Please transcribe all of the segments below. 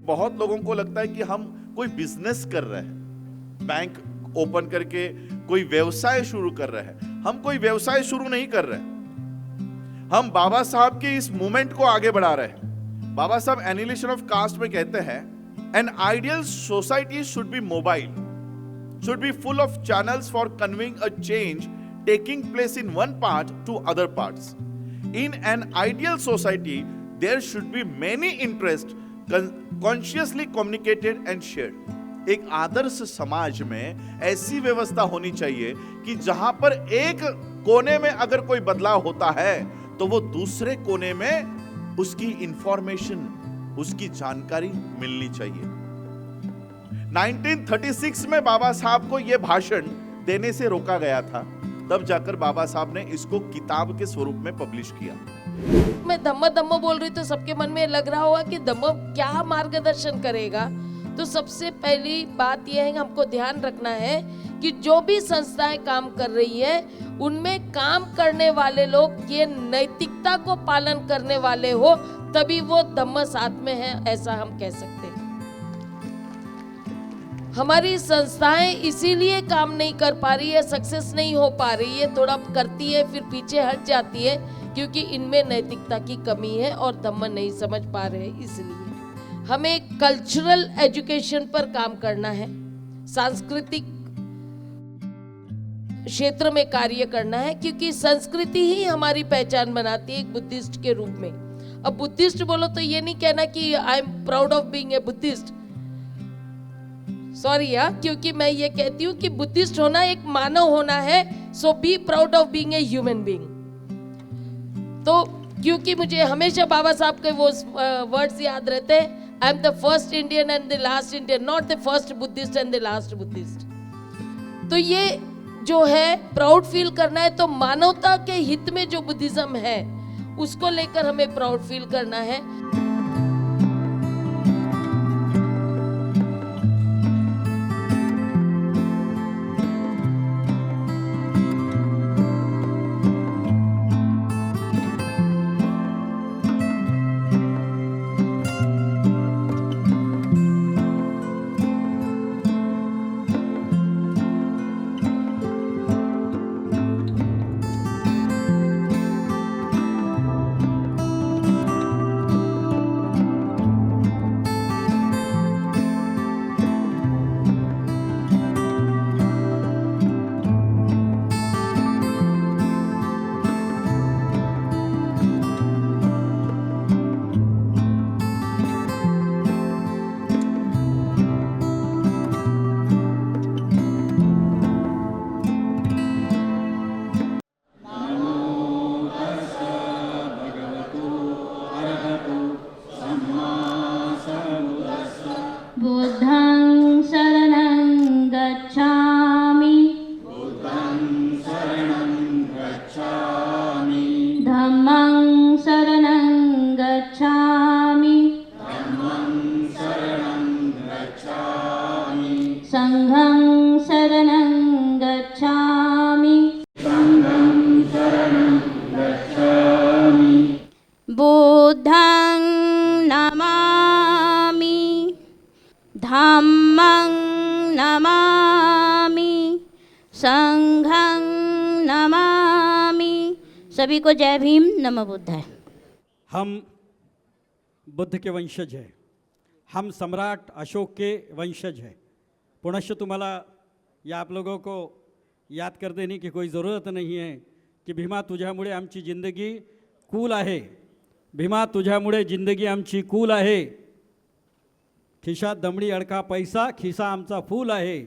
बहुत लोगों को लगता है कि हम कोई बिजनेस कर रहे हैं, बैंक ओपन करके कोई व्यवसाय शुरू कर रहे हैं। हम कोई व्यवसाय शुरू नहीं कर रहे हैं, हम बाबा साहब के इस मूवमेंट को आगे बढ़ा रहे हैं। बाबा साहब एनिहिलेशन ऑफ कास्ट में कहते हैं, an ideal society should be mobile, should be full of channels for conveying a change taking place in one part to other parts. In an ideal society there should be many interest consciously communicated and shared. एक आदर्श समाज में ऐसी व्यवस्था होनी चाहिए कि जहां पर एक कोने में अगर कोई बदलाव होता है तो वो दूसरे कोने में उसकी इंफॉर्मेशन, उसकी जानकारी मिलनी चाहिए। 1936 में बाबा साहब को यह भाषण देने से रोका गया था, तब जाकर बाबा साहब ने इसको किताब के स्वरूप में पब्लिश किया। मैं धम्म धम्म बोल रही तो सबके मन में लग रहा होगा कि धम्म क्या मार्गदर्शन करेगा। तो सबसे पहली बात यह है कि हमको ध्यान रखना है कि जो भी संस्थाएं काम कर रही है उनमें काम करने वाले लोग ये नैतिकता को पालन करने वाले हो, तभी वो धम्म साथ में है, ऐसा हम कह सकते हैं। हमारी संस्थाएं इसीलिए काम नहीं कर पा रही है, सक्सेस नहीं हो पा रही है, थोड़ा करती है फिर पीछे हट जाती है, क्योंकि इनमें नैतिकता की कमी है और धम्म नहीं समझ पा रहे हैं। इसलिए हमें कल्चरल एजुकेशन पर काम करना है, सांस्कृतिक क्षेत्र में कार्य करना है, क्योंकि संस्कृति ही हमारी पहचान बनाती है एक बुद्धिस्ट के रूप में। अब बुद्धिस्ट बोलो तो ये नहीं कहना कि I am proud of being A Buddhist, sorry यार, क्योंकि मैं ये कहती हूँ कि बुद्धिस्ट होना एक मानव होना है, so be proud of being a human being. तो क्योंकि मुझे हमेशा बाबा साहब के वो वर्ड्स याद रहते हैं, I am the first Indian and the last Indian, not the first Buddhist and the last Buddhist. तो ये जो है प्राउड फील करना है, तो मानवता के हित में जो बुद्धिज्म है उसको लेकर हमें प्राउड फील करना है। बुद्धं शरणं गच्छामि, धम्मं शरणं गच्छामि, संघं शरणं गच्छामि, बुद्धं नमामि, धम्मं नमामि, संघं नमामि। सभी को जय भीम, नमो बुद्धाय। हम बुद्ध के वंशज हैं, हम सम्राट अशोक के वंशज हैं। पुनश्च तुम्हाला या आप लोगों को याद कर देने की कोई ज़रूरत नहीं है की भीमा तुझ्यामुळे आमची जिंदगी कूल आहे, भीमा तुझ्यामुळे जिंदगी आमची कूल आहे, खिशात दमडी अडका पैसा, खिसा आमचा फूल आहे।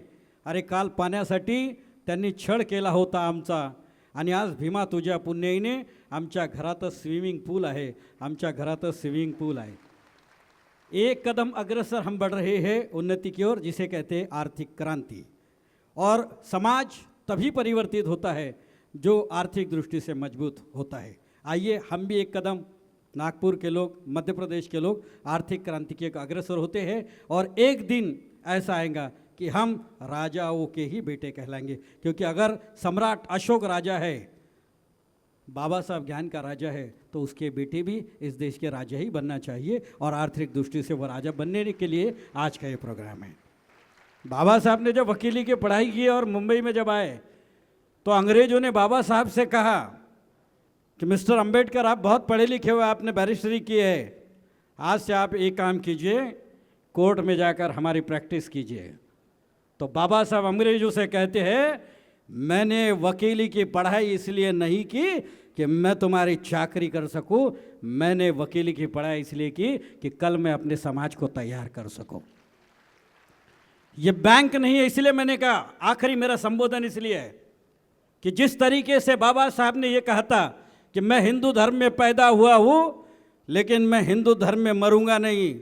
अरे काल पाण्यासाठी त्यांनी छळ केला होता आमचा, आणि आज भीमा तुझ्या पुण्याईने आमच्या घरातच स्विमिंग पूल आहे, आमच्या घरातच स्विमिंग पूल आहे। एक कदम अग्रसर हम बढ़ रहे हैं उन्नति की ओर, जिसे कहते हैं आर्थिक क्रांति। और समाज तभी परिवर्तित होता है जो आर्थिक दृष्टि से मजबूत होता है। आइए हम भी एक कदम, नागपुर के लोग, मध्य प्रदेश के लोग आर्थिक क्रांति के अग्रसर होते हैं, और एक दिन ऐसा आएगा कि हम राजाओं के ही बेटे कहलाएंगे। क्योंकि अगर सम्राट अशोक राजा है, बाबा साहब ज्ञान का राजा है तो उसके बेटे भी इस देश के राजा ही बनना चाहिए, और आर्थिक दृष्टि से वो राजा बनने के लिए आज का ये प्रोग्राम है। बाबा साहब ने जब वकीली की पढ़ाई की और मुंबई में जब आए तो अंग्रेजों ने बाबा साहब से कहा कि मिस्टर अंबेडकर, आप बहुत पढ़े लिखे हुए, आपने बैरिस्टरी की है, आज से आप एक काम कीजिए, कोर्ट में जाकर हमारी प्रैक्टिस कीजिए। तो बाबा साहब अंग्रेजों से कहते हैं, मैंने वकीली की पढ़ाई इसलिए नहीं की कि मैं तुम्हारी चाकरी कर सकूं, मैंने वकीली की पढ़ाई इसलिए की कि कल मैं अपने समाज को तैयार कर सकूं। ये बैंक नहीं है, इसलिए मैंने कहा, आखिरी मेरा संबोधन इसलिए है कि जिस तरीके से बाबा साहब ने ये कहा था कि मैं हिंदू धर्म में पैदा हुआ हूँ लेकिन मैं हिंदू धर्म में मरूंगा नहीं,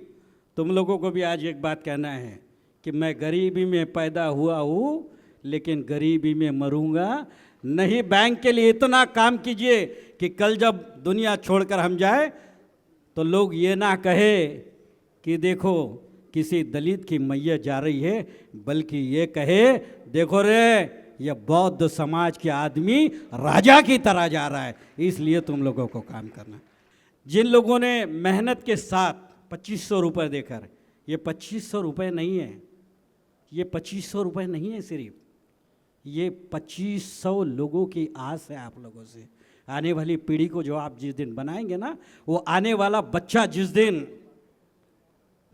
तुम लोगों को भी आज एक बात कहना है कि मैं गरीबी में पैदा हुआ हूँ लेकिन गरीबी में मरूंगा नहीं। बैंक के लिए इतना काम कीजिए कि कल जब दुनिया छोड़कर हम जाए तो लोग ये ना कहे कि देखो किसी दलित की मैया जा रही है, बल्कि ये कहे, देखो रे यह बौद्ध समाज के आदमी राजा की तरह जा रहा है। इसलिए तुम लोगों को काम करना है। जिन लोगों ने मेहनत के साथ 2500 रुपये देकर, ये 2500 रुपये नहीं है, ये 2500 रुपये नहीं है, सिर्फ ये 2500 लोगों की आस है आप लोगों से। आने वाली पीढ़ी को जो आप जिस दिन बनाएंगे ना, वो आने वाला बच्चा जिस दिन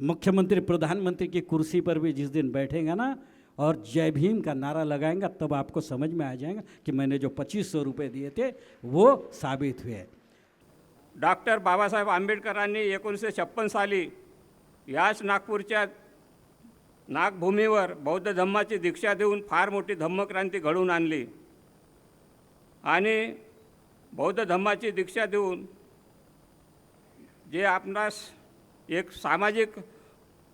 मुख्यमंत्री प्रधानमंत्री की कुर्सी पर भी जिस दिन बैठेगा ना और जय भीम का नारा लगाएंगा, तब आपको समझ में आ जाएगा कि मैंने जो 2500 रुपये दिए थे वो साबित हुए। डॉक्टर बाबासाहेब आंबेडकरांनी 1956 साली याच नागपूरच्या नागभूमीवर बौद्ध धम्माची दीक्षा देऊन फार मोठी धम्मक्रांती घडवून आणली आणि बौद्ध धम्माची दीक्षा देऊन जे आपणास एक सामाजिक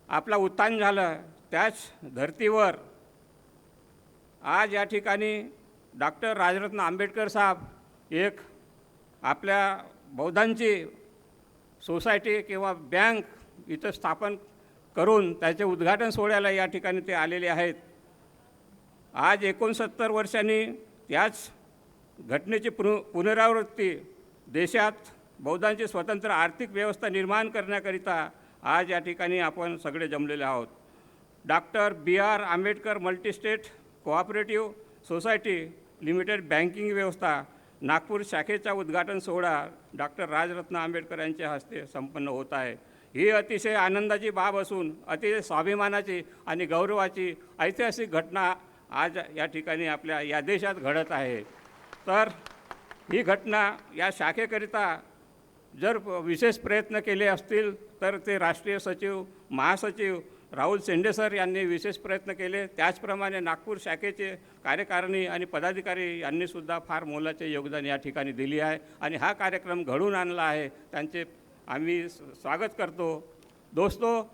आपला उत्थान झालं, त्याच धर्तीवर आज या ठिकाणी डॉक्टर राजरत्न आंबेडकर साहेब एक आपल्या बौद्धांची सोसायटी किंवा बँक इथं स्थापन करून त्याचे उद्घाटन सोहळ्याला या ठिकाणी ते आलेले आहेत। आज 69 वर्षांनी त्याच घटनेची पुनरावृत्ती देशात बौद्धांची स्वतंत्र आर्थिक व्यवस्था निर्माण करण्याकरिता आज या ठिकाणी आपण सगळे जमलेले आहोत। Doctor BR Ambedkar multi-state cooperative society limited banking व्यवस्था नागपूर शाखेचा उद्घाटन सोहळा डॉक्टर राजरत्न आंबेडकर यांच्या हस्ते संपन्न होत आहे। ही अतिशय आनंदाची बाब असून अतिशय स्वाभिमानाची आणि गौरवाची ऐतिहासिक घटना आज या ठिकाणी आपल्या या देशात घडत आहे। तर ही घटना या शाखेकरिता जर विशेष प्रयत्न केले असतील तर ते राष्ट्रीय सचिव महासचिव राहुल शेंडे सर यांनी विशेष प्रयत्न केले, त्याचप्रमाणे नागपूर शाखेचे कार्यकारिणी आणि पदाधिकारी यांनीसुद्धा फार मोलाचे योगदान या ठिकाणी दिले आहे आणि हा कार्यक्रम घडवून आणला आहे। त्यांचे आम्ही स्वागत करतो। दोस्तो,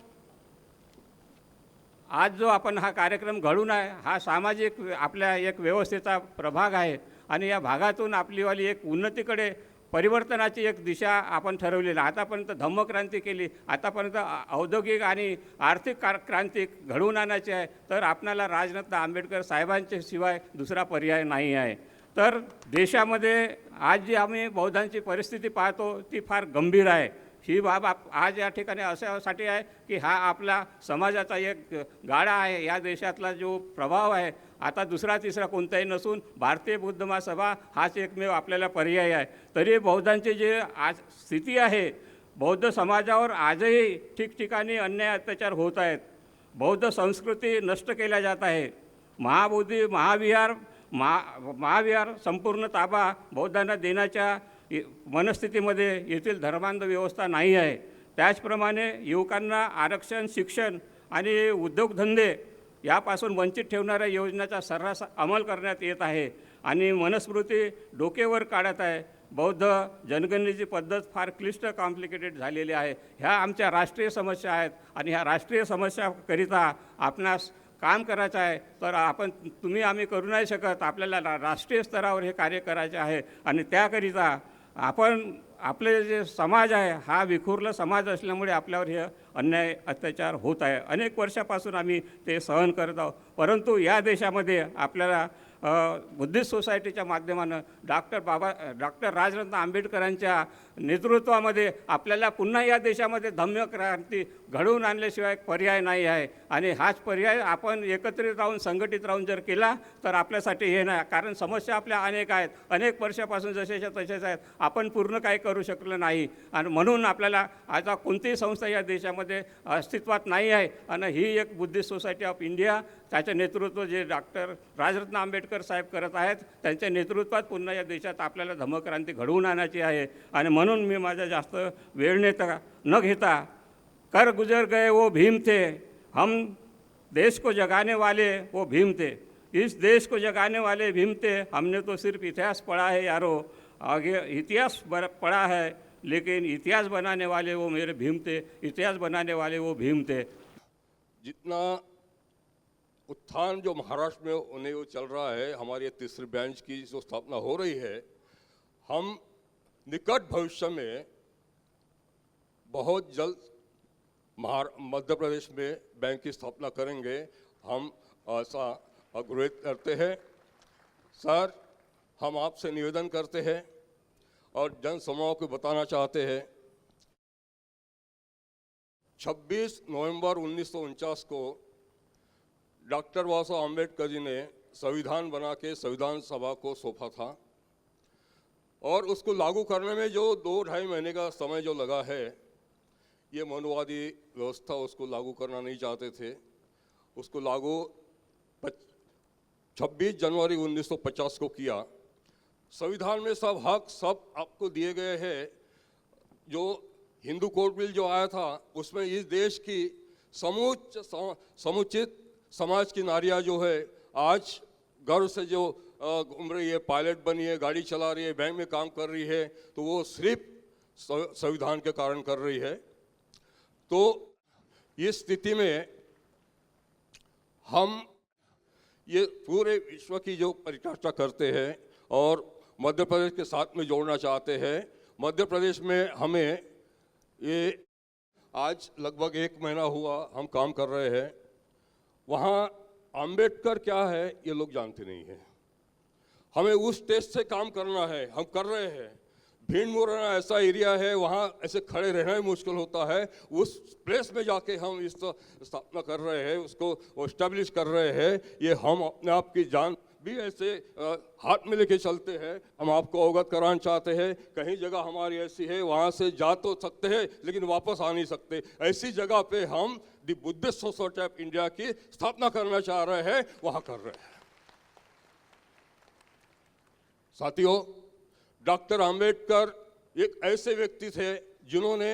आज जो आपण हा कार्यक्रम घडून आहे हा सामाजिक आपल्या एक व्यवस्थेचा प्रभाग आहे आणि या भागातून आपलीवाली एक उन्नतीकडे परिवर्तनाची एक दिशा आपण ठरवलेली। आतापर्यंत धम्मक्रांती केली, आतापर्यंत औद्योगिक आणि आर्थिक क्रांती घडवून आणायची आहे, तर आपल्याला राजरत्न आंबेडकर साहेबांच्या शिवाय दुसरा पर्याय नाही आहे। तर देशामध्ये आज जी आम्ही बौद्धांची परिस्थिती पाहतो ती फार गंभीर आहे। ही बाब आज या ठिकाणी अशासाठी आहे की हा आपला समाजाचा एक गाडा आहे, या देशातला जो प्रभाव आहे आता दुसरा तिसरा कोणताही नसून भारतीय बुद्ध महासभा हाच एकमेव आपल्याला पर्याय आहे। तरी बौद्धांची जे आज स्थिती आहे, बौद्ध समाजावर आजही ठिकठिकाणी अन्याय अत्याचार होत आहेत, बौद्ध संस्कृती नष्ट केल्या जात आहे। महाबोधी महाविहार संपूर्ण ताबा बौद्धांना देण्याच्या मनस्थितीमध्ये येथील धर्मांध व्यवस्था नाही आहे। त्याचप्रमाणे युवकांना आरक्षण, शिक्षण आणि उद्योगधंदे यापासून वंचित ठेवणाऱ्या योजनेचा सर्रास अंमल करण्यात येत आहे आणि मनुस्मृती डोकेवर काढत आहे। बौद्ध जनगणनेची पद्धत फार क्लिष्ट कॉम्प्लिकेटेड झालेली आहे। ह्या आमच्या राष्ट्रीय समस्या आहेत आणि ह्या राष्ट्रीय समस्याकरिता आपणास काम करायचं आहे, तर तुम्ही आम्ही करू नाही शकत, आपल्याला राष्ट्रीय स्तरावर हे कार्य करायचे आहे आणि त्याकरिता आपले जे समाज आहे हा विखुरला समाज असल्यामुळे आपल्यावर हे अन्याय अत्याचार होत आहे। अनेक वर्षापासून आम्ही ते सहन करत आहोत, परंतु या देशामध्ये आपल्याला बुद्धिस्ट सोसायटीच्या माध्यमानं डॉक्टर राजरत्न आंबेडकरांच्या नेतृत्वामध्ये आपल्याला पुन्हा या देशामध्ये धम्म क्रांती घडवून आणल्याशिवाय पर्याय नाही आहे. आणि हाच पर्याय आपण एकत्रित राहून संघटित राहून जर केला तर आपल्यासाठी हे नाही. कारण समस्या आपल्या अनेक आहेत, अनेक वर्षापासून जसेच्या तसेच आहेत, आपण पूर्ण काही करू शकलो नाही. आणि म्हणून आपल्याला आता कोणतीही संस्था या देशामध्ये अस्तित्वात नाही आहे. आणि ही एक बुद्धिस्ट सोसायटी ऑफ इंडिया, त्याचे नेतृत्व जे डॉक्टर राजरत्न आंबेडकर साहेब करत आहेत, त्यांच्या नेतृत्वात पुन्हा या देशात आपल्याला धम्मक्रांती घडवून आणायची आहे. आणि म्हणून मी माझा जास्त वेळ न घेता, कर गुजर गए वो भीम थे, हम देश को जगाने वाले वो भीम थे, इस देश को जगाने वाले भीम थे, हमने तो सिर्फ इतिहास पढ़ा है यारो, आगे इतिहास पढ़ा है, लेकिन इतिहास बनाने वाले वो मेरे भीम थे, इतिहास बनाने वाले वो भीम थे. जितना उत्थान जो महाराष्ट्र में उन्हें वो चल रहा है, हमारी तीसरी बेंच की जो स्थापना हो रही है, हम निकट भविष्य में बहुत जल्द मध्य प्रदेश में बैंक की स्थापना करेंगे, हम ऐसा अग्रहित करते हैं. सर, हम आपसे निवेदन करते हैं और जन समूह को बताना चाहते हैं, 26 नवंबर 1949 को डॉक्टर बाबा साहब आम्बेडकर जी ने संविधान बना के संविधान सभा को सौंपा था. और उसको लागू करने में जो 2-2.5 महीने का समय जो लगा है, ये मनुवादी व्यवस्था उसको लागू करना नहीं चाहते थे. उसको लागू 26 जनवरी 1950 को किया. संविधान में सब हक सब आपको दिए गए हैं. जो हिंदू कोड बिल जो आया था, उसमें इस देश की समुचित समाज की नारियां जो है आज गर्व से जो घूम रही है, पायलट बनी है, गाड़ी चला रही है, बैंक में काम कर रही है, तो वो सिर्फ संविधान के कारण कर रही है. तो इस स्थिति में हम ये पूरे विश्व की जो परिचर्चा करते हैं और मध्य प्रदेश के साथ में जोड़ना चाहते हैं. मध्य प्रदेश में हमें ये आज लगभग 1 महीना हुआ हम काम कर रहे हैं. वहाँ आम्बेडकर क्या है ये लोग जानते नहीं हैं. हमें उस टेस्ट से काम करना है, हम कर रहे हैं. भीड़ मुरैना ऐसा एरिया है, वहाँ ऐसे खड़े रहना ही मुश्किल होता है. उस प्लेस में जाके हम इस स्थापना कर रहे हैं, उसको इस्टेब्लिश कर रहे हैं. ये हम अपने आप की जान भी ऐसे हाथ में लेके चलते हैं. हम आपको अवगत कराना चाहते हैं, कहीं जगह हमारी ऐसी है, वहाँ से जा तो सकते हैं लेकिन वापस आ नहीं सकते. ऐसी जगह पे हम the Buddhist society of India की स्थापना करना चाह रहे हैं, वहाँ कर रहे हैं. साथियों, डॉक्टर आम्बेडकर एक ऐसे व्यक्ति थे जिन्होंने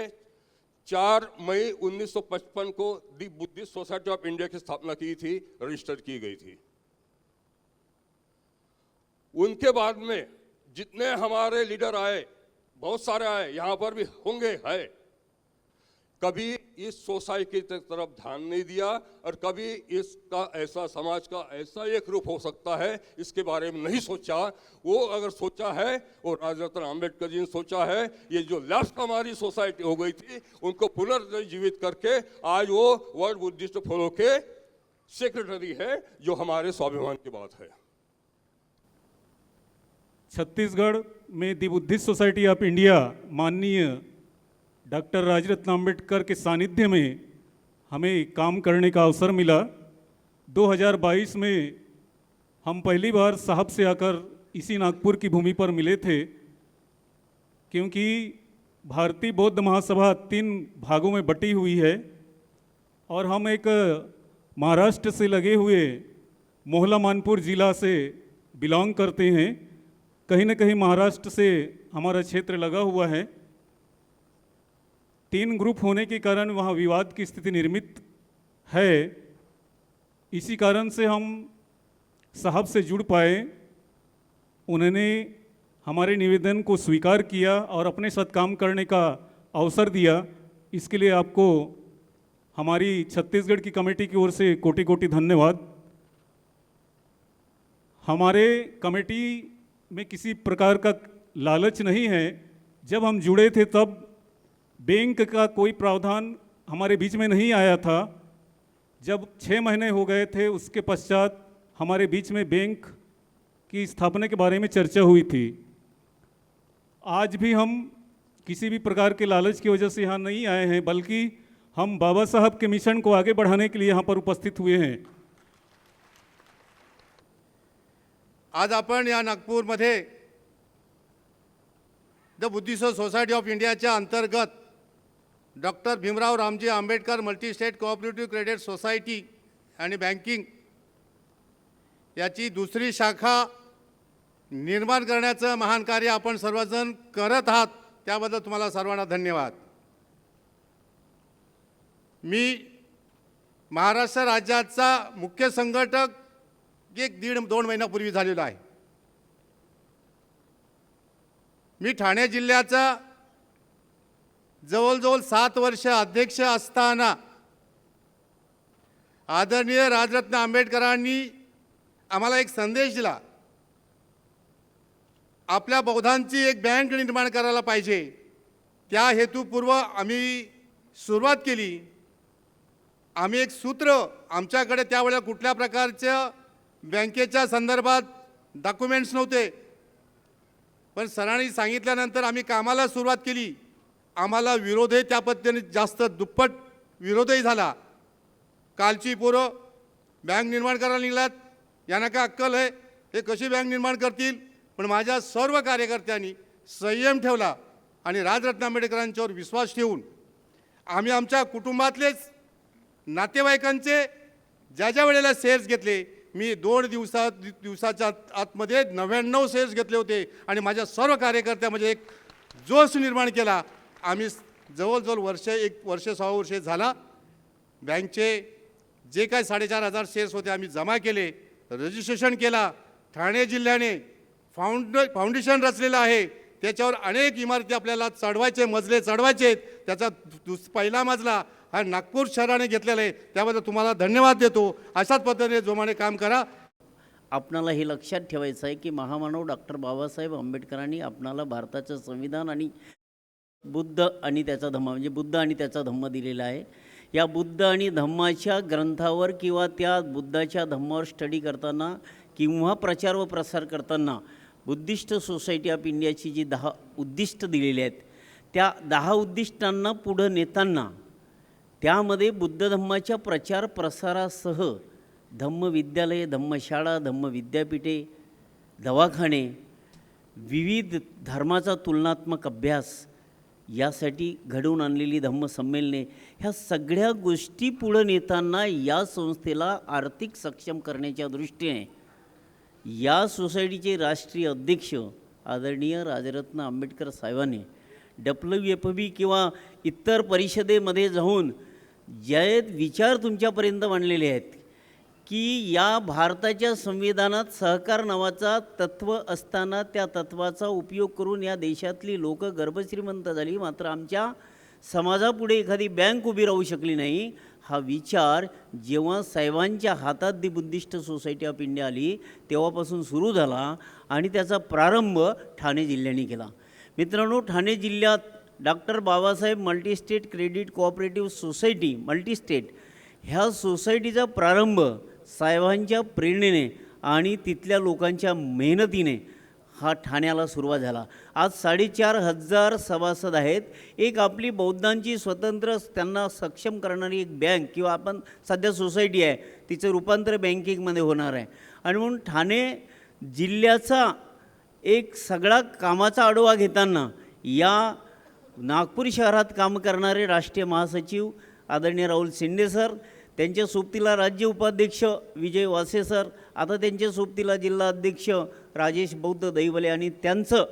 4 मई 1955 को दी बुद्धिस्ट सोसाइटी ऑफ इंडिया की स्थापना की थी, रजिस्टर की गई थी. उनके बाद में जितने हमारे लीडर आए, बहुत सारे आए, यहाँ पर भी होंगे, है, कभी इस सोसाइटी की तरफ ध्यान नहीं दिया और कभी इसका ऐसा समाज का ऐसा एक रूप हो सकता है इसके बारे में नहीं सोचा. वो अगर सोचा है, वो राजरत्न आम्बेडकर जी ने सोचा है. ये जो लास्ट हमारी सोसाइटी हो गई थी, उनको पुनर्जीवित करके आज वो वर्ल्ड बुद्धिस्ट फोरम के सेक्रेटरी है, जो हमारे स्वाभिमान की बात है. छत्तीसगढ़ में दी बुद्धिस्ट सोसाइटी ऑफ इंडिया माननीय डॉक्टर राजरत्न आम्बेडकर के सानिध्य में हमें काम करने का अवसर मिला. 2022 में हम पहली बार साहब से आकर इसी नागपुर की भूमि पर मिले थे, क्योंकि भारतीय बौद्ध महासभा 3 भागों में बटी हुई है और हम एक महाराष्ट्र से लगे हुए मोहला मानपुर ज़िला से बिलोंग करते हैं. कहीं न कहीं महाराष्ट्र से हमारा क्षेत्र लगा हुआ है. 3 ग्रुप होने के कारण वहाँ विवाद की स्थिति निर्मित है. इसी कारण से हम साहब से जुड़ पाए. उन्होंने हमारे निवेदन को स्वीकार किया और अपने साथ काम करने का अवसर दिया. इसके लिए आपको हमारी छत्तीसगढ़ की कमेटी की ओर से कोटि कोटि धन्यवाद. हमारे कमेटी में किसी प्रकार का लालच नहीं है. जब हम जुड़े थे तब बैंक का कोई प्रावधान हमारे बीच में नहीं आया था. जब 6 महीने हो गए थे, उसके पश्चात हमारे बीच में बैंक की स्थापना के बारे में चर्चा हुई थी। आज भी हम किसी भी प्रकार के लालच की वजह से यहाँ नहीं आए हैं, बल्कि हम बाबा साहब के मिशन को आगे बढ़ाने के लिए यहाँ पर उपस्थित हुए हैं। आज आपण या नागपूरमध्ये द बुद्धिस्ट सोसायटी ऑफ इंडियाच्या अंतर्गत doctor Bhimrao Ramji Ambedkar multi state cooperative credit society आणि बँकिंग याची दुसरी शाखा निर्माण करण्याचं महान कार्य आपण सर्वजण करत आहात, त्याबद्दल तुम्हाला सर्वांना धन्यवाद। मी महाराष्ट्र राज्याचा मुख्य संघटक 1-1.5-2 महिन्यापूर्वी झालेलो आहे। मी ठाणे जिल्ह्याचा जवळजवळ 7 वर्ष अध्यक्ष असताना आदरणीय राजरत्न आंबेडकरांनी आम्हाला एक संदेश दिला, आपल्या बौद्धांची एक बँक निर्माण करायला पाहिजे। त्या हेतूपूर्व आम्ही सुरुवात केली। आम्ही एक सूत्र, आमच्याकडे त्यावेळेला कुठल्या प्रकारच्या बँकेच्या संदर्भात डॉक्युमेंट्स नव्हते, पण सरांनी सांगितल्यानंतर आम्ही कामाला सुरुवात केली। आम्हाला विरोधही त्या पद्धतीने जास्त दुप्पट विरोधही झाला। कालची पोरं बँक निर्माण करायला निघालात, यांना काय अक्कल आहे, हे कशी बँक निर्माण करतील? पण माझ्या सर्व कार्यकर्त्यांनी संयम ठेवला आणि राजरत्न आंबेडकरांच्यावर विश्वास ठेवून आम्ही आमच्या कुटुंबातलेच नातेवाईकांचे ज्या वेळेला शेअर्स घेतले, मी 2 दिवसाच्या आतमध्ये 99 शेअर्स घेतले होते आणि माझ्या सर्व कार्यकर्त्यामध्ये एक जोश निर्माण केला। आम्ही जवळजवळ 1 वर्ष 6 वर्षे झाला बँकचे जे काय 4,500 शेअर्स होते आम्ही जमा केले, रजिस्ट्रेशन केला। ठाणे जिल्ह्याने फाउंडेशन रचलेलं आहे, त्याच्यावर अनेक इमारती आपल्याला चढवायचे, मजले चढवायचे आहेत। त्याचा पहिला मजला हा नागपूर शहराने घेतलेला आहे, त्याबद्दल तुम्हाला धन्यवाद देतो। अशाच पद्धतीने जोमाने काम करा। आपणाला हे लक्षात ठेवायचं आहे की महामानव डॉक्टर बाबासाहेब आंबेडकरांनी आपणाला भारताचं संविधान आणि बुद्ध आणि त्याचा धम्म म्हणजे बुद्ध आणि त्याचा धम्म दिलेला आहे। या बुद्ध आणि धम्माच्या ग्रंथावर किंवा त्या बुद्धाच्या धम्मावर स्टडी करताना किंवा प्रचार व प्रसार करताना बुद्धिस्ट सोसायटी ऑफ इंडियाची जी 10 उद्दिष्ट दिलेली आहेत, त्या 10 उद्दिष्टांना पुढं नेताना त्यामध्ये बुद्ध धम्माच्या प्रचार प्रसारासह धम्म विद्यालये, धम्मशाळा, धम्म विद्यापीठे, दवाखाने, विविध धर्माचा तुलनात्मक अभ्यास यासाठी घडवून आणलेली धम्म संमेलने, ह्या सगळ्या गोष्टी पुढं नेताना या संस्थेला आर्थिक सक्षम करण्याच्या दृष्टीने या सोसायटीचे राष्ट्रीय अध्यक्ष आदरणीय राजरत्न आंबेडकर साहेबांनी WFB किंवा इतर परिषदेमध्ये जाऊन जे विचार तुमच्यापर्यंत मांडलेले आहेत की या भारताच्या संविधानात सहकार नावाचा तत्त्व असताना त्या तत्त्वाचा उपयोग करून या देशातली लोक गर्भश्रीमंत झाली, मात्र आमच्या समाजापुढे एखादी बँक उभी राहू शकली नाही। हा विचार जेव्हा साहेबांच्या हातात दी बुद्धिस्ट सोसायटी ऑफ इंडिया आली तेव्हापासून सुरू झाला आणि त्याचा प्रारंभ ठाणे जिल्ह्याने केला। मित्रांनो, ठाणे जिल्ह्यात doctor Babasaheb multi state credit cooperative society multi state ह्या सोसायटीचा प्रारंभ साहेबांच्या प्रेरणेने आणि तिथल्या लोकांच्या मेहनतीने हा ठाण्याला सुरुवात झाला। आज 4,500 सभासद आहेत। एक आपली बौद्धांची स्वतंत्र त्यांना सक्षम करणारी एक बँक किंवा आपण सध्या सोसायटी आहे तिचं रूपांतर बँकिंगमध्ये होणार आहे आणि म्हणून ठाणे जिल्ह्याचा एक सगळा कामाचा आढावा घेताना या नागपूर शहरात काम करणारे राष्ट्रीय महासचिव आदरणीय राहुल शिंदे सर, त्यांच्या सोबतीला राज्य उपाध्यक्ष विजय वासे सर, आता त्यांच्या सोबतीला जिल्हा अध्यक्ष राजेश बौद्ध दैवले आणि त्यांचं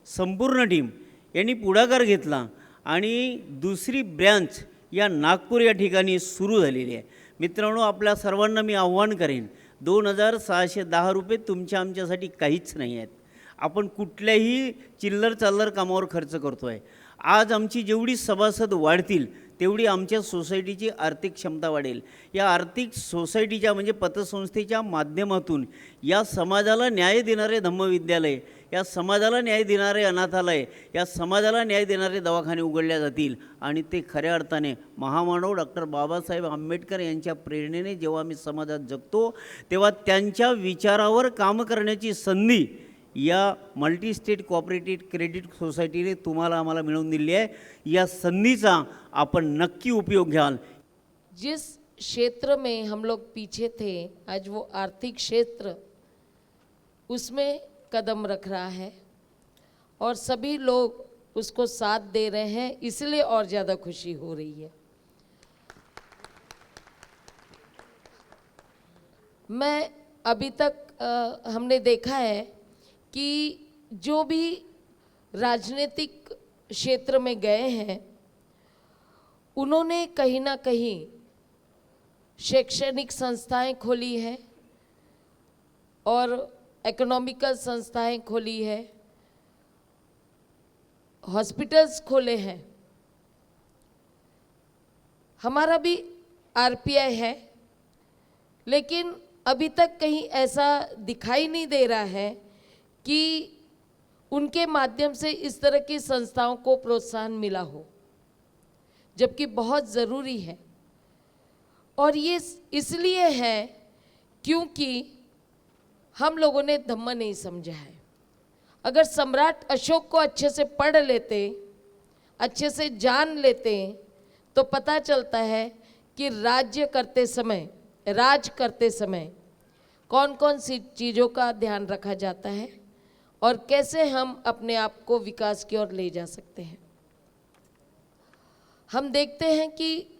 संपूर्ण टीम यांनी पुढाकार घेतला आणि दुसरी ब्रँच या नागपूर या ठिकाणी सुरू झालेली आहे। मित्रांनो, आपल्या सर्वांना मी आव्हान करेन, 2,610 रुपये तुमच्या आमच्यासाठी काहीच नाही आहेत। आपण कुठल्याही चिल्लर चाल्लर कामावर खर्च करतो आहे। आज आमची जेवढी सभासद वाढतील तेवढी आमच्या सोसायटीची आर्थिक क्षमता वाढेल। या आर्थिक सोसायटीच्या म्हणजे पतसंस्थेच्या माध्यमातून या समाजाला न्याय देणारे धम्मविद्यालय या समाजाला न्याय देणारे अनाथालय, या समाजाला न्याय देणारे दवाखाने उघडल्या जातील आणि ते खऱ्या अर्थाने महामानव डॉक्टर बाबासाहेब आंबेडकर यांच्या प्रेरणेने जेव्हा आम्ही समाजात जगतो तेव्हा त्यांच्या विचारावर काम करण्याची संधी या मल्टी स्टेट कोऑपरेटिव्ह क्रेडिट सोसायटीने तुम्हाला आम्हाला मिळवून दिली आहे. या संधीचा आपण नक्की उपयोग घ्याल. जिस क्षेत्र में हम लोग पीछे थे, आज वो आर्थिक क्षेत्र उसमें कदम रख रहा है और सभी लोग उसको साथ दे रहे हैं, इसलिए और ज़्यादा खुशी हो रही है. मैं अभी तक हमने देखा है कि जो भी राजनीतिक क्षेत्र में गए हैं उन्होंने कहीं ना कहीं शैक्षणिक संस्थाएं खोली हैं और इकोनॉमिकल संस्थाएं खोली है, हॉस्पिटल्स खोले हैं. हमारा भी आरपीआई है, लेकिन अभी तक कहीं ऐसा दिखाई नहीं दे रहा है कि उनके माध्यम से इस तरह की संस्थाओं को प्रोत्साहन मिला हो, जबकि बहुत ज़रूरी है. और ये इसलिए है क्योंकि हम लोगों ने धम्म नहीं समझा है. अगर सम्राट अशोक को अच्छे से पढ़ लेते, अच्छे से जान लेते, तो पता चलता है कि राज करते समय कौन कौन सी चीज़ों का ध्यान रखा जाता है और कैसे हम अपने आप को विकास की ओर ले जा सकते हैं. हम देखते हैं कि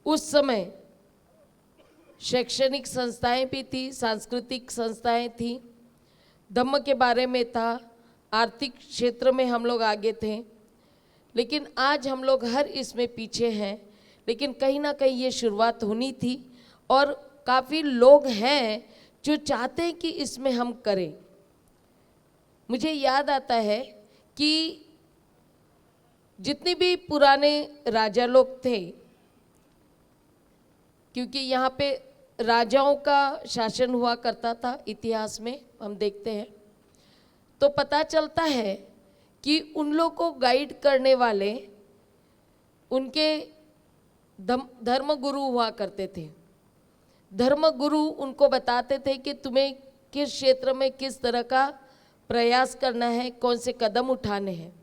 उस समय शैक्षणिक संस्थाएं भी थी, सांस्कृतिक संस्थाएं थी, धम्म के बारे में था, आर्थिक क्षेत्र में हम लोग आगे थे, लेकिन आज हम लोग हर इसमें पीछे हैं. लेकिन कहीं ना कहीं ये शुरुआत होनी थी और काफ़ी लोग हैं जो चाहते हैं कि इसमें हम करें. मुझे याद आता है कि जितने भी पुराने राजा लोग थे, क्योंकि यहाँ पे राजाओं का शासन हुआ करता था, इतिहास में हम देखते हैं, तो पता चलता है कि उन लोग को गाइड करने वाले उनके धर्म गुरु हुआ करते थे. धर्म गुरु उनको बताते थे कि तुम्हें किस क्षेत्र में किस तरह का प्रयास करना है, कौन से कदम उठाने हैं.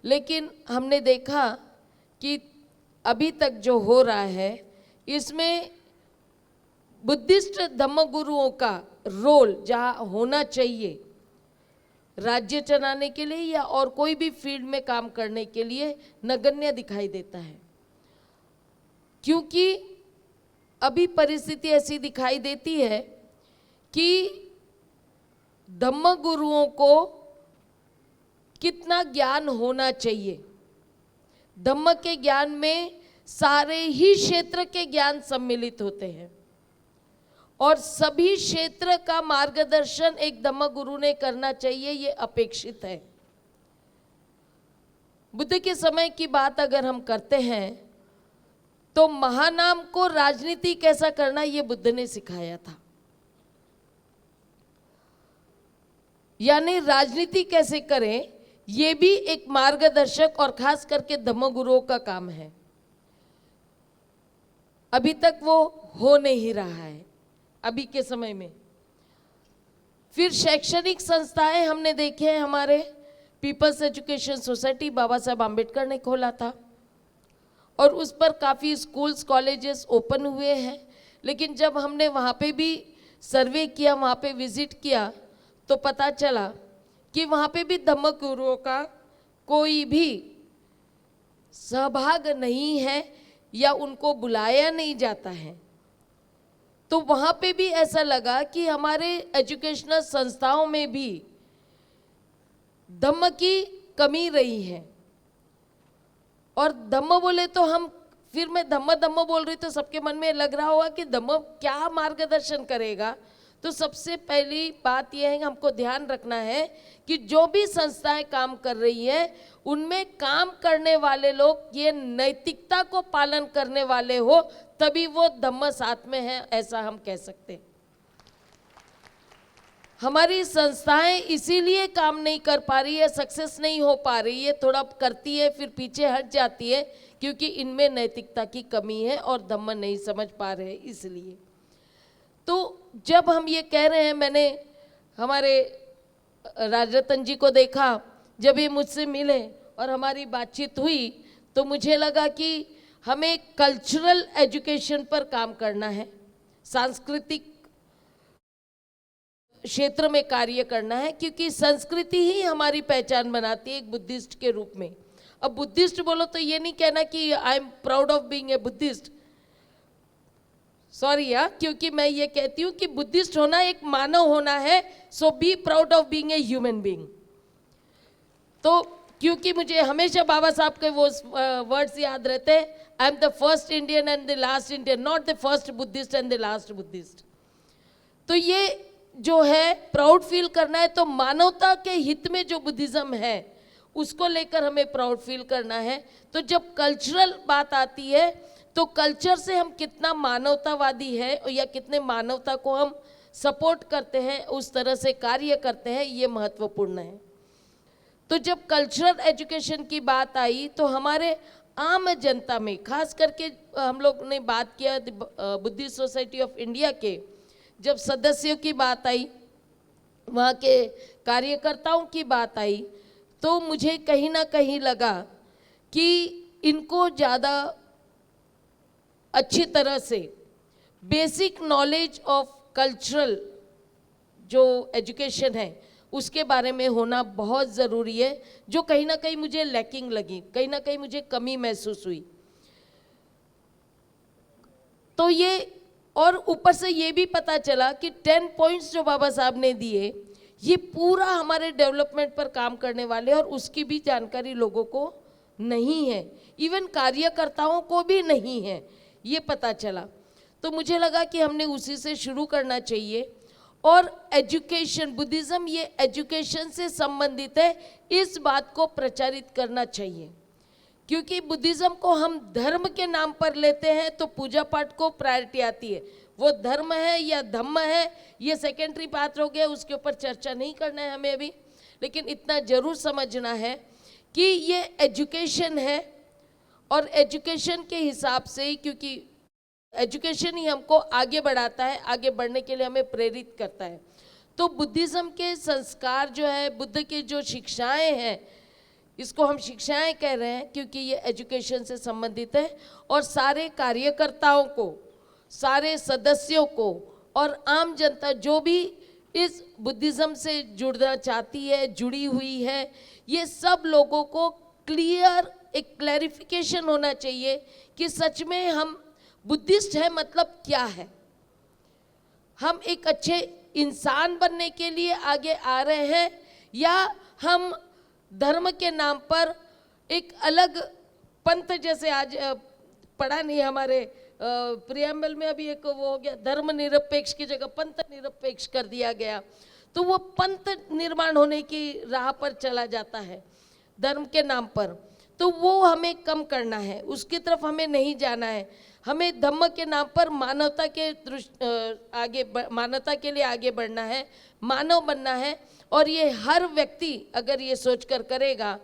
लेकिन हमने देखा कि अभी तक जो हो रहा है इसमें बुद्धिस्ट धम्म गुरुओं का रोल जहाँ होना चाहिए राज्य चलाने के लिए या और कोई भी फील्ड में काम करने के लिए, नगण्य दिखाई देता है. क्योंकि अभी परिस्थिति ऐसी दिखाई देती है कि धम्म गुरुओं को कितना ज्ञान होना चाहिए. धम्म के ज्ञान में सारे ही क्षेत्र के ज्ञान सम्मिलित होते हैं और सभी क्षेत्र का मार्गदर्शन एक धम्म गुरु ने करना चाहिए, ये अपेक्षित है. बुद्ध के समय की बात अगर हम करते हैं तो महानाम को राजनीति कैसा करना ये बुद्ध ने सिखाया था. यानी राजनीति कैसे करें ये भी एक मार्गदर्शक और खास करके धम्म गुरुओं का काम है. अभी तक वो हो नहीं रहा है अभी के समय में. फिर शैक्षणिक संस्थाएं हमने देखे हैं, हमारे पीपल्स एजुकेशन सोसाइटी बाबा साहब आम्बेडकर ने खोला था और उस पर काफ़ी स्कूल्स कॉलेजेस ओपन हुए हैं. लेकिन जब हमने वहाँ पे भी सर्वे किया, वहाँ पे विजिट किया, तो पता चला कि वहाँ पे भी धम्म गुरुओं का कोई भी सहभाग नहीं है या उनको बुलाया नहीं जाता है. तो वहाँ पे भी ऐसा लगा कि हमारे एजुकेशनल संस्थाओं में भी धम्म की कमी रही है. और धम्म बोले तो हम, फिर मैं धम्म धम्म बोल रही तो सबके मन में लग रहा होगा कि धम्म क्या मार्गदर्शन करेगा. तो सबसे पहली बात यह है कि हमको ध्यान रखना है कि जो भी संस्थाएं काम कर रही हैं उनमें काम करने वाले लोग ये नैतिकता को पालन करने वाले हो, तभी वो धम्म साथ में है, ऐसा हम कह सकते हैं. हमारी संस्थाएं इसीलिए काम नहीं कर पा रही है, सक्सेस नहीं हो पा रही है, थोड़ा करती है फिर पीछे हट जाती है, क्योंकि इनमें नैतिकता की कमी है और धम्म नहीं समझ पा रहे हैं इसलिए। तो जब हम ये कह रहे हैं, मैंने हमारे राजरतन जी को देखा, जब ये मुझसे मिले और हमारी बातचीत हुई तो मुझे लगा कि हमें कल्चरल एजुकेशन पर काम करना है, सांस्कृतिक क्षेत्र में कार्य करना है, क्योंकि संस्कृति ही हमारी पहचान बनाती है एक बुद्धिस्ट के रूप में। अब बुद्धिस्ट बोलो तो ये नहीं कहना कि I am proud of being A Buddhist, sorry यार, क्योंकि मैं ये कहती हूँ कि बुद्धिस्ट होना एक मानव होना है, so be proud of being a human being. तो क्योंकि मुझे हमेशा बाबा साहब के वो वर्ड्स याद रहते हैं, I am the first Indian and the last Indian, not the first Buddhist and the last Buddhist. तो ये जो है प्राउड फील करना है, तो मानवता के हित में जो बुद्धिज्म है उसको लेकर हमें प्राउड फील करना है। तो जब कल्चरल बात आती है तो कल्चर से हम कितना मानवतावादी है या कितने मानवता को हम सपोर्ट करते हैं, उस तरह से कार्य करते हैं, ये महत्वपूर्ण है। तो जब कल्चरल एजुकेशन की बात आई तो हमारे आम जनता में, खास करके हम लोग ने बात किया बुद्धिस्ट सोसाइटी ऑफ इंडिया के जब सदस्यों की बात आई, वहाँ के कार्यकर्ताओं की बात आई, तो मुझे कहीं ना कहीं लगा कि इनको ज़्यादा अच्छी तरह से बेसिक नॉलेज ऑफ कल्चरल जो एजुकेशन है उसके बारे में होना बहुत ज़रूरी है, जो कहीं ना कहीं मुझे लैकिंग लगी, कहीं ना कहीं मुझे कमी महसूस हुई। तो ये, और ऊपर से ये भी पता चला कि 10 पॉइंट्स जो बाबा साहब ने दिए ये पूरा हमारे डेवलपमेंट पर काम करने वाले, और उसकी भी जानकारी लोगों को नहीं है, इवन कार्यकर्ताओं को भी नहीं है, ये पता चला। तो मुझे लगा कि हमने उसी से शुरू करना चाहिए। और एजुकेशन, बुद्धिज़्म ये एजुकेशन से संबंधित है, इस बात को प्रचारित करना चाहिए, क्योंकि बुद्धिज़्म को हम धर्म के नाम पर लेते हैं तो पूजा पाठ को प्रायोरिटी आती है। वो धर्म है या धम्म है ये सेकेंडरी बात हो गया, उसके ऊपर चर्चा नहीं करना है हमें अभी, लेकिन इतना जरूर समझना है कि ये एजुकेशन है, और एजुकेशन के हिसाब से ही, क्योंकि एजुकेशन ही हमको आगे बढ़ाता है, आगे बढ़ने के लिए हमें प्रेरित करता है। तो बुद्धिज़्म के संस्कार जो है, बुद्ध की जो शिक्षाएं हैं, इसको हम शिक्षाएं कह रहे हैं क्योंकि ये एजुकेशन से संबंधित है, और सारे कार्यकर्ताओं को, सारे सदस्यों को और आम जनता जो भी इस बुद्धिज़्म से जुड़ना चाहती है, जुड़ी हुई है, ये सब लोगों को क्लियर एक क्लैरिफिकेशन होना चाहिए कि सच में हम बुद्धिस्ट है मतलब क्या है। हम एक अच्छे इंसान बनने के लिए आगे आ रहे हैं, या हम धर्म के नाम पर एक अलग पंथ, जैसे आज पढ़ा नहीं हमारे प्रियम्बल में अभी एक वो हो गया, धर्म निरपेक्ष की जगह पंथ निरपेक्ष कर दिया गया, तो वो पंथ निर्माण होने की राह पर चला जाता है धर्म के नाम पर। तो वो हमें कम करना है, उसकी तरफ हमें नहीं जाना है। हमें धम्म के नाम पर मानवता के मानवता के लिए आगे बढ़ना है, मानव बनना है, और ये हर व्यक्ति अगर ये सोचकर करेगा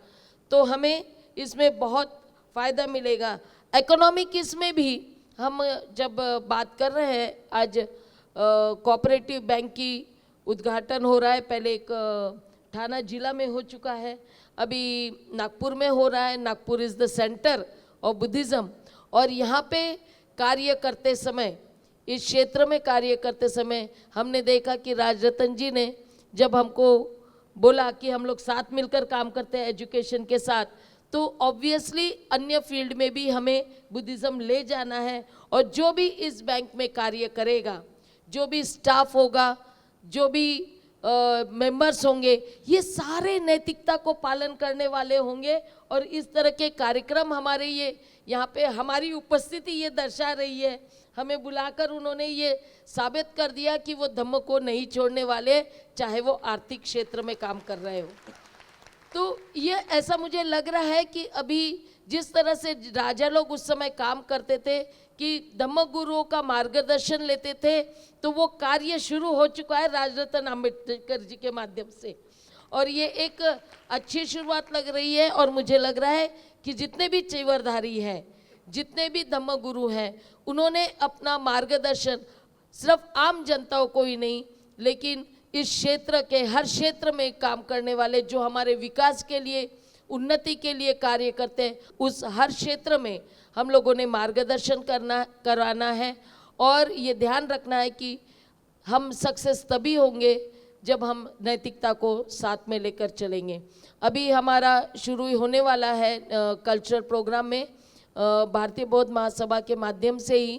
तो हमें इसमें बहुत फ़ायदा मिलेगा। इकोनॉमिक इसमें भी हम जब बात कर रहे हैं, आज कोऑपरेटिव बैंक की उद्घाटन हो रहा है, पहले एक थाना जिला में हो चुका है, अभी नागपुर में हो रहा है। Nagpur is the centre of Buddhism, और यहाँ पे कार्य करते समय, इस क्षेत्र में कार्य करते समय हमने देखा कि राजरतन जी ने जब हमको बोला कि हम लोग साथ मिलकर काम करते हैं एजुकेशन के साथ, तो ऑब्वियसली अन्य फील्ड में भी हमें बुद्धिज़्म ले जाना है। और जो भी इस बैंक में कार्य करेगा, जो भी स्टाफ होगा, जो भी मेंबर्स होंगे, ये सारे नैतिकता को पालन करने वाले होंगे। और इस तरह के कार्यक्रम हमारे ये यहाँ पे हमारी उपस्थिति ये दर्शा रही है, हमें बुलाकर उन्होंने ये साबित कर दिया कि वो धम्म को नहीं छोड़ने वाले, चाहे वो आर्थिक क्षेत्र में काम कर रहे हो। तो ये ऐसा मुझे लग रहा है कि अभी जिस तरह से राजा लोग उस समय काम करते थे कि धम्म गुरुओं का मार्गदर्शन लेते थे, तो वो कार्य शुरू हो चुका है राजरत्न अम्बेडकर जी के माध्यम से, और ये एक अच्छी शुरुआत लग रही है। और मुझे लग रहा है कि जितने भी चेवरधारी हैं, जितने भी धम्म गुरु हैं, उन्होंने अपना मार्गदर्शन सिर्फ आम जनताओं को ही नहीं, लेकिन इस क्षेत्र के हर क्षेत्र में काम करने वाले, जो हमारे विकास के लिए, उन्नति के लिए कार्य करते हैं, उस हर क्षेत्र में हम लोगों ने मार्गदर्शन कराना है। और ये ध्यान रखना है कि हम सक्सेस तभी होंगे जब हम नैतिकता को साथ में लेकर चलेंगे। अभी हमारा शुरू होने वाला है कल्चरल प्रोग्राम में भारतीय बौद्ध महासभा के माध्यम से ही,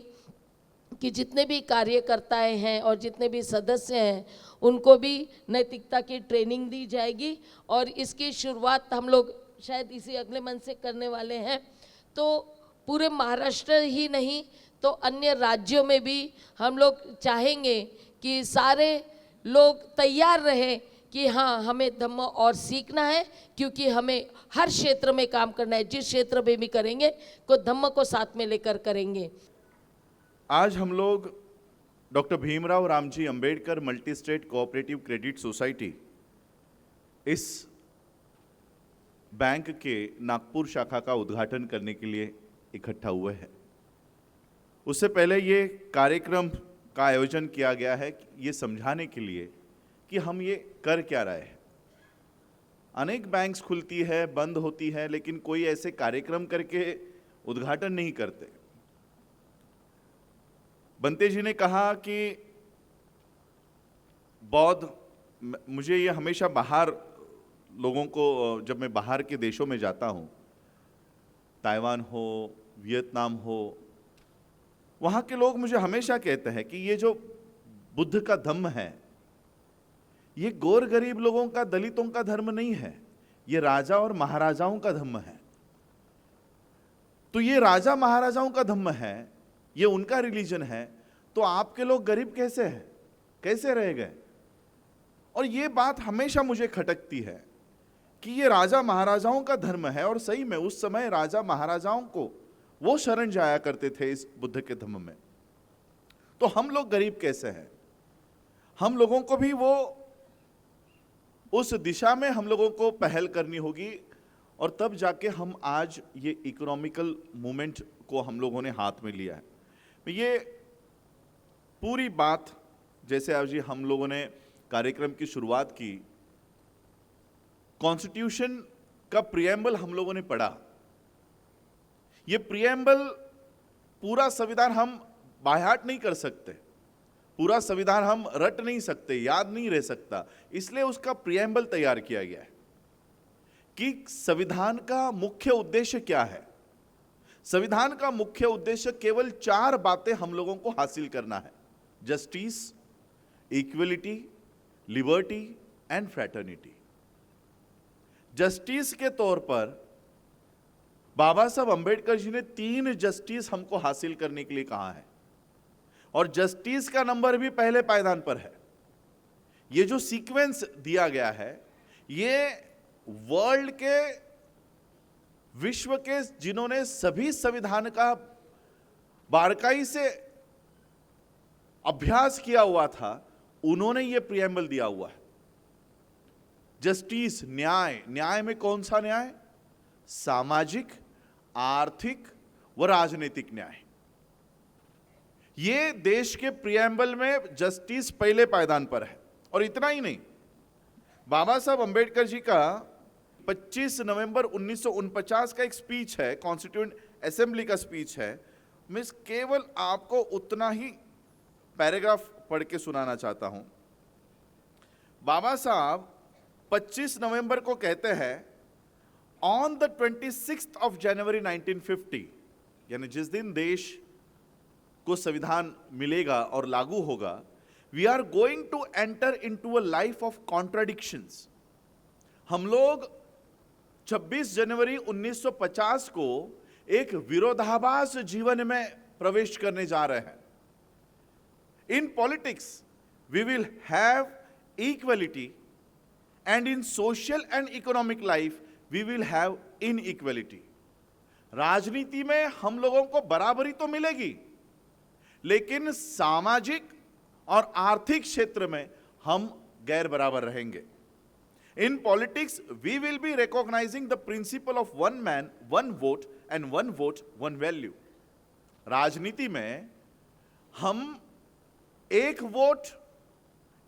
कि जितने भी कार्यकर्ताएं हैं और जितने भी सदस्य हैं, उनको भी नैतिकता की ट्रेनिंग दी जाएगी। और इसकी शुरुआत हम लोग शायद इसी अगले मंथ से करने वाले हैं। तो पूरे महाराष्ट्र ही नहीं तो अन्य राज्यों में भी हम लोग चाहेंगे कि सारे लोग तैयार रहें कि हाँ, हमें धम्म और सीखना है, क्योंकि हमें हर क्षेत्र में काम करना है। जिस क्षेत्र में भी करेंगे को धम्म को साथ में लेकर करेंगे। आज हम लोग doctor Bhimrao Ramji Ambedkar multi state cooperative credit society, इस बैंक के नागपुर शाखा का उद्घाटन करने के लिए इकट्ठा हुए हैं। उससे पहले ये कार्यक्रम का आयोजन किया गया है ये समझाने के लिए कि हम ये कर क्या रहे हैं। अनेक बैंक्स खुलती है, बंद होती है, लेकिन कोई ऐसे कार्यक्रम करके उद्घाटन नहीं करते। बंते जी ने कहा कि बौद्ध, मुझे ये हमेशा बाहर लोगों को, जब मैं बाहर के देशों में जाता हूँ, ताइवान हो, वियतनाम हो, वहाँ के लोग मुझे हमेशा कहते हैं कि ये जो बुद्ध का धम्म है, ये गोर गरीब लोगों का, दलितों का धर्म नहीं है, ये राजा और महाराजाओं का धम्म है। तो ये राजा महाराजाओं का धम्म है, ये उनका रिलीजन है, तो आपके लोग गरीब कैसे हैं, कैसे रह गए? और ये बात हमेशा मुझे खटकती है कि ये राजा महाराजाओं का धर्म है, और सही में उस समय राजा महाराजाओं को वो शरण जाया करते थे इस बुद्ध के धम्म में। तो हम लोग गरीब कैसे हैं? हम लोगों को भी वो उस दिशा में हम लोगों को पहल करनी होगी, और तब जाके हम आज ये इकोनॉमिकल मूवमेंट को हम लोगों ने हाथ में लिया है। ये पूरी बात, जैसे आज ये हम लोगों ने कार्यक्रम की शुरुआत की, कॉन्स्टिट्यूशन का प्रिएम्बल हम लोगों ने पढ़ा। ये प्रिएम्बल, पूरा संविधान हम बायहार्ट नहीं कर सकते, पूरा संविधान हम रट नहीं सकते, याद नहीं रह सकता, इसलिए उसका प्रिएम्बल तैयार किया गया है कि संविधान का मुख्य उद्देश्य क्या है। संविधान का मुख्य उद्देश्य केवल 4 बातें हम लोगों को हासिल करना है: justice, equality, liberty and fraternity. Justice के तौर पर बाबा साहब अंबेडकर जी ने 3 जस्टिस हमको हासिल करने के लिए कहा है, और जस्टिस का नंबर भी पहले पायदान पर है। ये जो सीक्वेंस दिया गया है, ये वर्ल्ड के, विश्व के जिन्होंने सभी संविधान का बारीकाई से अभ्यास किया हुआ था, उन्होंने ये प्रिएम्बल दिया हुआ है। जस्टिस, न्याय, न्याय में कौन सा न्याय? सामाजिक, आर्थिक व राजनीतिक न्याय। ये देश के प्रिएम्बल में जस्टिस पहले पायदान पर है। और इतना ही नहीं, बाबा साहब अंबेडकर जी का 25 नवंबर 1949 का एक स्पीच है, कॉन्स्टिट्यूएंट असेंबली का स्पीच है। मैं केवल आपको उतना ही पैराग्राफ पढ़ के सुनाना चाहता हूं। बाबा साहब 25 नवंबर को कहते हैं, on the 26th of January 1950, यानी जिस दिन देश को संविधान मिलेगा और लागू होगा, we are going to enter into a life of contradictions. हम लोग 26 जनवरी 1950 को एक विरोधाभास जीवन में प्रवेश करने जा रहे हैं। In politics we will have equality, and in social and economic life we will have inequality. राजनीति में हम लोगों को बराबरी तो मिलेगी, लेकिन सामाजिक और आर्थिक क्षेत्र में हम गैर बराबर रहेंगे। In politics, we will be recognizing the principle of one man, one vote and one vote, one value. राजनीति में हम एक वोट,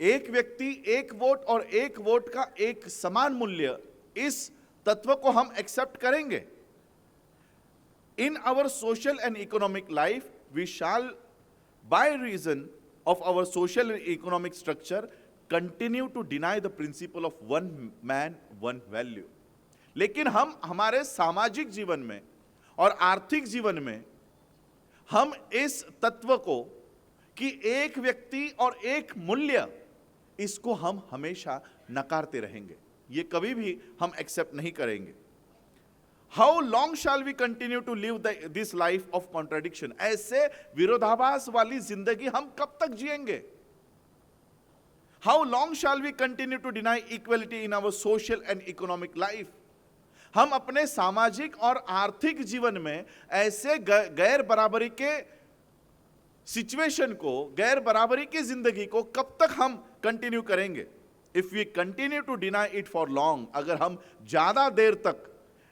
एक व्यक्ति, एक वोट और एक वोट का एक समान मूल्य, इस तत्व को हम एक्सेप्ट करेंगे। In our social and economic life, we shall, by reason of our social and economic structure, continue to deny the principle of one man, one value. लेकिन हम हमारे सामाजिक जीवन में और आर्थिक जीवन में हम इस तत्व को कि एक व्यक्ति और एक मूल्य, इसको हम हमेशा नकारते रहेंगे। ये कभी भी हम एक्सेप्ट नहीं करेंगे। How long shall we continue to live this life of contradiction? ऐसे विरोधाभास वाली जिंदगी हम कब तक जिएंगे? How long shall we continue to deny equality in our social and economic life? हम अपने सामाजिक और आर्थिक जीवन में ऐसे गैर बराबरी के सिचुएशन को, गैर बराबरी की जिंदगी को कब तक हम कंटिन्यू करेंगे? If we continue to deny it for long, अगर हम ज्यादा देर तक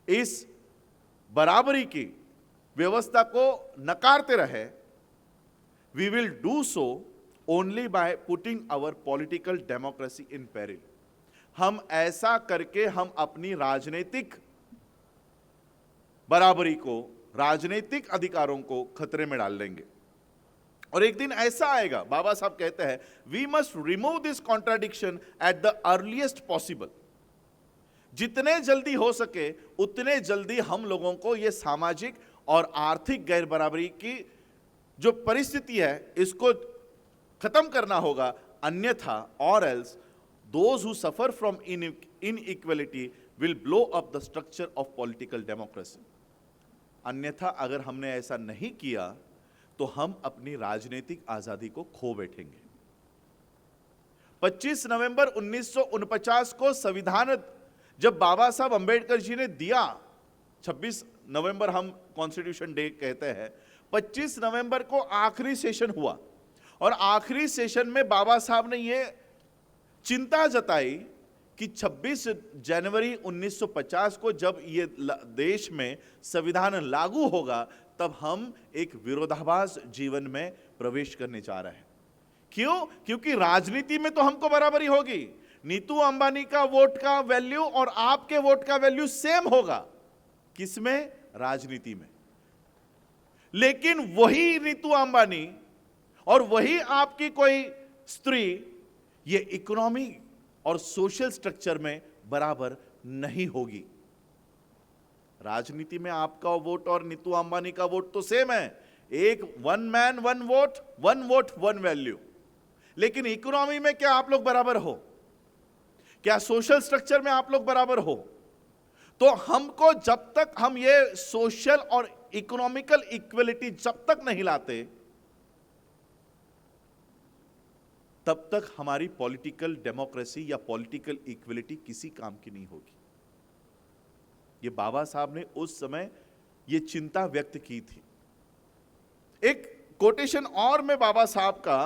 इस बराबरी की व्यवस्था को नकारते रहे, we will do so only by putting our political democracy in peril. हम ऐसा करके हम अपनी राजनीतिक बराबरी को, राजनीतिक अधिकारों को खतरे में डाल देंगे। और एक दिन ऐसा आएगा, बाबा साहब कहते हैं, we must remove this contradiction at the earliest possible. जितने जल्दी हो सके उतने जल्दी हम लोगों को यह सामाजिक और आर्थिक गैर बराबरी की जो परिस्थिति है, इसको खत्म करना होगा। अन्यथा, और else those who suffer from inequality will blow up the structure of political democracy. अन्यथा अगर हमने ऐसा नहीं किया तो हम अपनी राजनीतिक आजादी को खो बैठेंगे। 25 नवंबर 1949 को संविधान जब बाबा साहब अंबेडकर जी ने दिया, 26 नवंबर हम कॉन्स्टिट्यूशन डे कहते हैं, 25 नवंबर को आखिरी सेशन हुआ और आखिरी सेशन में बाबा साहब ने यह चिंता जताई कि 26 जनवरी 1950 को जब ये देश में संविधान लागू होगा, तब हम एक विरोधाभास जीवन में प्रवेश करने जा रहे हैं। क्यों? क्योंकि राजनीति में तो हमको बराबरी होगी। नीतू अंबानी का वोट का वैल्यू और आपके वोट का वैल्यू सेम होगा। किसमें? राजनीति में। लेकिन वही नीतू अंबानी और वही आपकी कोई स्त्री ये इकोनॉमी और सोशल स्ट्रक्चर में बराबर नहीं होगी। राजनीति में आपका वोट और नीतू अंबानी का वोट तो सेम है, एक one man one vote one value. लेकिन इकोनॉमी में क्या आप लोग बराबर हो? क्या सोशल स्ट्रक्चर में आप लोग बराबर हो? तो हमको जब तक हम ये सोशल और इकोनॉमिकल इक्वलिटी जब तक नहीं लाते, तब तक हमारी पॉलिटिकल डेमोक्रेसी या पॉलिटिकल इक्वलिटी किसी काम की नहीं होगी। ये बाबा साहब ने उस समय ये चिंता व्यक्त की थी। एक कोटेशन और मैं बाबा साहब का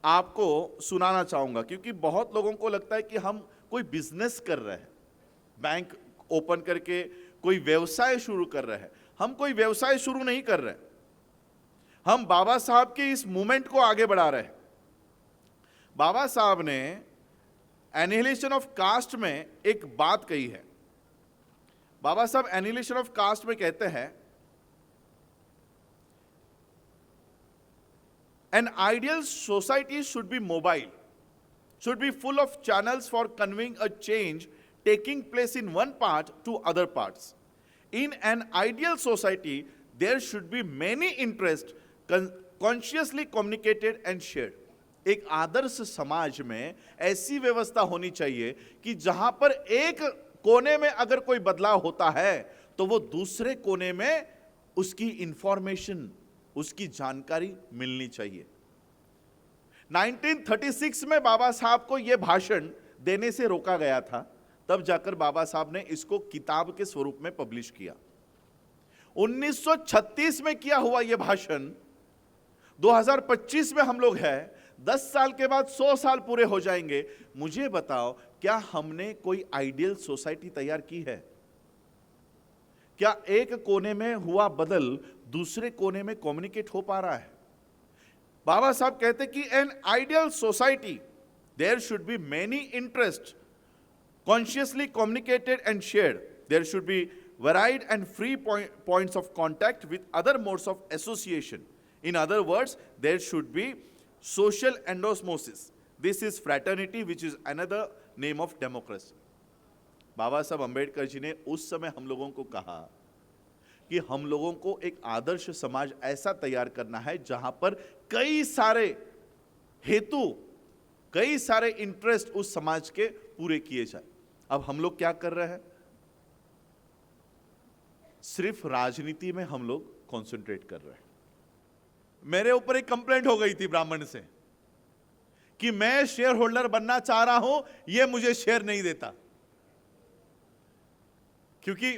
आपको सुनाना चाहूंगा, क्योंकि बहुत लोगों को लगता है कि हम कोई बिजनेस कर रहे हैं, बैंक ओपन करके कोई व्यवसाय शुरू कर रहे हैं। हम कोई व्यवसाय शुरू नहीं कर रहे, हम बाबा साहब के इस मूवमेंट को आगे बढ़ा रहे हैं। बाबा साहब ने एनिहिलेशन ऑफ कास्ट में एक बात कही है। बाबा साहब एनिहिलेशन ऑफ कास्ट में कहते हैं, an ideal society should be mobile, should be full of channels for conveying a change taking place in one part to other parts. In an ideal society, there should be many interests consciously communicated and shared. एक आदर्श समाज में ऐसी व्यवस्था होनी चाहिए कि जहां पर एक कोने में अगर कोई बदलाव होता है तो वो दूसरे कोने में उसकी इंफॉर्मेशन, उसकी जानकारी मिलनी चाहिए। 1936 में बाबा साहब को यह भाषण देने से रोका गया था, तब जाकर बाबा साहब ने इसको किताब के स्वरूप में पब्लिश किया। 1936 में किया हुआ यह भाषण 2025 में हम लोग हैं, 10 साल के बाद 100 साल पूरे हो जाएंगे। मुझे बताओ, क्या हमने कोई आइडियल सोसाइटी तैयार की है? क्या एक कोने में हुआ बदल दूसरे कोने में कम्युनिकेट हो पा रहा है? बाबा साहब कहते कि an ideal society there should be many interest consciously communicated and shared, there should be varied and free points of contact with other modes of association. In other words, there should be social endosmosis. This is fraternity, which is another name of democracy. बाबा साहब अम्बेडकर जी ने उस समय हम लोगों को कहा कि हम लोगों को एक आदर्श समाज ऐसा तैयार करना है जहां पर कई सारे हेतु, कई सारे इंटरेस्ट उस समाज के पूरे किए जाए। अब हम लोग क्या कर रहे हैं? सिर्फ राजनीति में हम लोग कंसंट्रेट कर रहे हैं। मेरे ऊपर एक कंप्लेंट हो गई थी ब्राह्मण से कि मैं शेयर होल्डर बनना चाह रहा हूं, यह मुझे शेयर नहीं देता, क्योंकि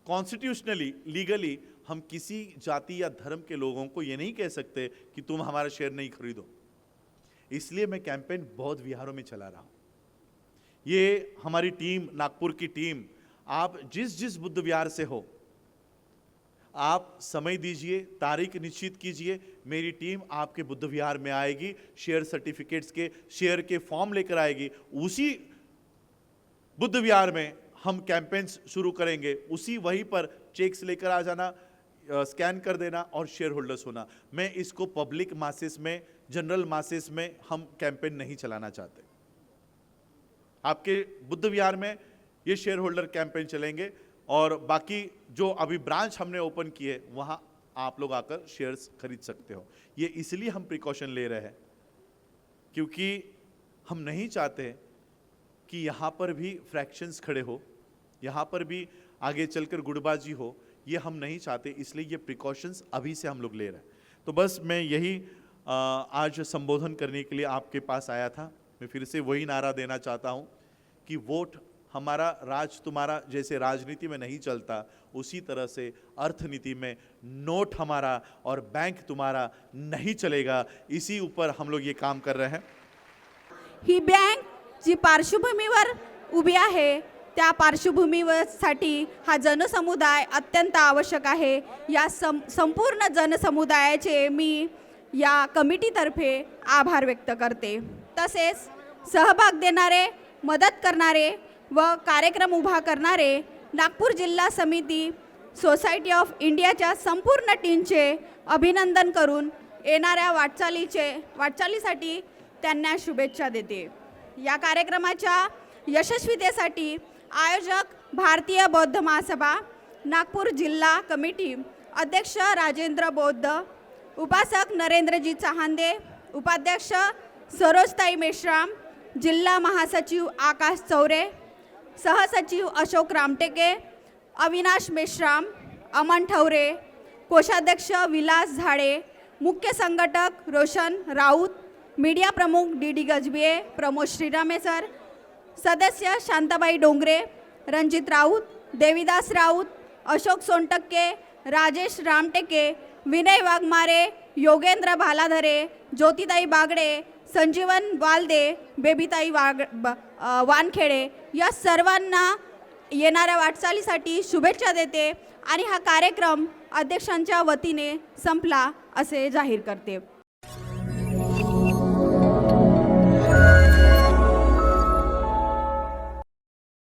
कॉन्स्टिट्यूशनली, लीगली हम किसी जाति या धर्म के लोगों को यह नहीं कह सकते कि तुम हमारा शेयर नहीं खरीदो। इसलिए मैं कैंपेन बौद्ध विहारों में चला रहा हूं। ये हमारी टीम, नागपुर की टीम, आप जिस जिस बुद्ध विहार से हो, आप समय दीजिए, तारीख निश्चित कीजिए, मेरी टीम आपके बुद्ध विहार में आएगी, शेयर सर्टिफिकेट्स के, शेयर के फॉर्म लेकर आएगी। उसी बुद्ध विहार में हम कैंपेन्स शुरू करेंगे, उसी वहीं पर चेक्स लेकर आ जाना, स्कैन कर देना और शेयर होल्डर्स होना। मैं इसको पब्लिक मासेस में, जनरल मासेस में हम कैंपेन नहीं चलाना चाहते। आपके बुद्ध विहार में ये शेयर होल्डर कैंपेन चलेंगे और बाकी जो अभी ब्रांच हमने ओपन किए वहां आप लोग आकर शेयर्स खरीद सकते हो। ये इसलिए हम प्रिकॉशन ले रहे हैं क्योंकि हम नहीं चाहते कि यहाँ पर भी फ्रैक्शंस खड़े हो, यहाँ पर भी आगे चलकर गुटबाजी हो, ये हम नहीं चाहते। इसलिए ये प्रिकॉशंस अभी से हम लोग ले रहे हैं। तो बस मैं यही आज संबोधन करने के लिए आपके पास आया था। मैं फिर से वही नारा देना चाहता हूँ कि वोट हमारा, राज तुम्हारा जैसे राजनीति में नहीं चलता, उसी तरह से अर्थनीति में नोट हमारा और बैंक तुम्हारा नहीं चलेगा। इसी ऊपर हम लोग ये काम कर रहे हैं। ही बँक जी पार्श्वभूमीवर उभी आहे, त्या पार्श्वभूमीसाठी हा जनसमुदाय अत्यंत आवश्यक आहे। या संपूर्ण जनसमुदायाचे मी या कमिटीतर्फे आभार व्यक्त करते। तसेच सहभाग देणारे, मदत करणारे व कार्यक्रम उभा करणारे नागपूर जिल्हा समिती सोसायटी ऑफ इंडियाच्या संपूर्ण टीमचे अभिनंदन करून येणाऱ्या वाटचालीसाठी त्यांना शुभेच्छा देते। या कार्यक्रमाच्या यशस्वीतेसाठी आयोजक भारतीय बौद्ध महासभा, नागपूर जिल्हा कमिटी अध्यक्ष राजेंद्र बौद्ध, उपासक नरेंद्रजी चहांदे, उपाध्यक्ष सरोजताई मेश्राम, जिल्हा महासचिव आकाश चौरे, सहसचिव अशोक रामटेके, अविनाश मेश्राम, अमन ठवरे, कोषाध्यक्ष विलास झाडे, मुख्य संघटक रोशन राऊत, मीडिया प्रमुख डी गजबिये, प्रमोद श्रीरामे सर, सदस्य शांताबाई डोंगरे, रणजित राऊत, देविदास राऊत, अशोक सोनटक्के, राजेश रामटेके, विनय वाघमारे, योगेंद्र भालाधरे, ज्योतिताई बागडे, संजीवन वालदे, बेबीताई वानखेडे या सर्वांना येणाऱ्या वाटचालीसाठी शुभेच्छा देते आणि हा कार्यक्रम अध्यक्षांच्या वतीने संपला असे जाहीर करते।